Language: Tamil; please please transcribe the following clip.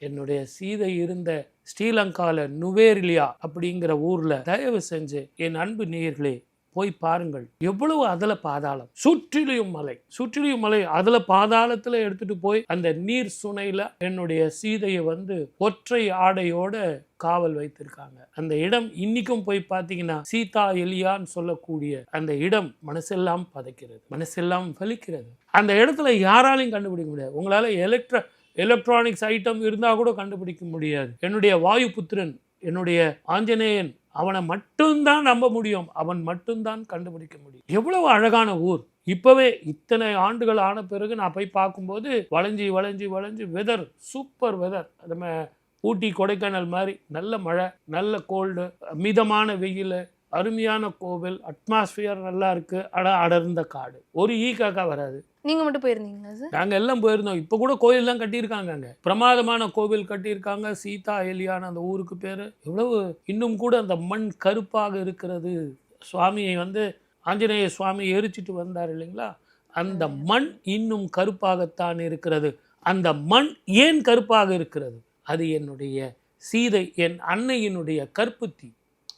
என்னுடைய சீதை இருந்த ஸ்ரீலங்கால நுவேரிலியா அப்படிங்கிற ஊர்ல தயவு செஞ்சு என் அன்பு நேயர்களே போய் பாருங்கள். எவ்வளவு அதுல பாதாளம், சுற்றிலும் மலை, அதுல பாதாளத்துல எடுத்துட்டு போய் அந்த நீர் சுனையில என்னுடைய சீதையை ஒற்றை ஆடையோட காவல் வைத்திருக்காங்க. அந்த இடம் இன்னைக்கும் போய் பார்த்தீங்கன்னா சீதா எலியான்னு சொல்லக்கூடிய அந்த இடம் மனசெல்லாம் பதைக்கிறது, மனசெல்லாம் வலிக்கிறது. அந்த இடத்துல யாராலையும் கண்டுபிடிக்க முடியாது. உங்களால எலக்ட்ரானிக்ஸ் ஐட்டம் இருந்தா கூட கண்டுபிடிக்க முடியாது. என்னுடைய வாயு புத்திரன், என்னுடைய ஆஞ்சநேயன், அவனை மட்டும்தான் நம்ப முடியும், அவன் மட்டும்தான் கண்டுபிடிக்க முடியும். எவ்வளவு அழகான ஊர். இப்பவே இத்தனை ஆண்டுகள் ஆன பிறகு நான் போய் பார்க்கும்போது வளைஞ்சி வெதர், சூப்பர் வெதர். நம்ம ஊட்டி கொடைக்கானல் மாதிரி நல்ல மழை, நல்ல கோல்டு, மிதமான வெயில், அருமையான கோவில், அட்மாஸ்பியர் நல்லா இருக்கு. அடர்ந்த காடு, ஒரு காக்கா வராது. நீங்க மட்டும் போயிருந்தீங்களா சார்? நாங்க எல்லாம் போயிருந்தோம். இப்ப கூட கோயில்லாம் கட்டியிருக்காங்க, அங்க பிரமாதமான கோவில் கட்டியிருக்காங்க. சீதா எலியான அந்த ஊருக்கு பேரு. எவ்வளவு இன்னும் கூட அந்த மண் கருப்பாக இருக்கிறது. சுவாமியை ஆஞ்சநேய சுவாமி எரிச்சிட்டு வந்தார் இல்லைங்களா, அந்த மண் இன்னும் கருப்பாகத்தான் இருக்கிறது. அந்த மண் ஏன் கருப்பாக இருக்கிறது? அது என்னுடைய சீதை, என் அன்னையினுடைய கற்புத்தி.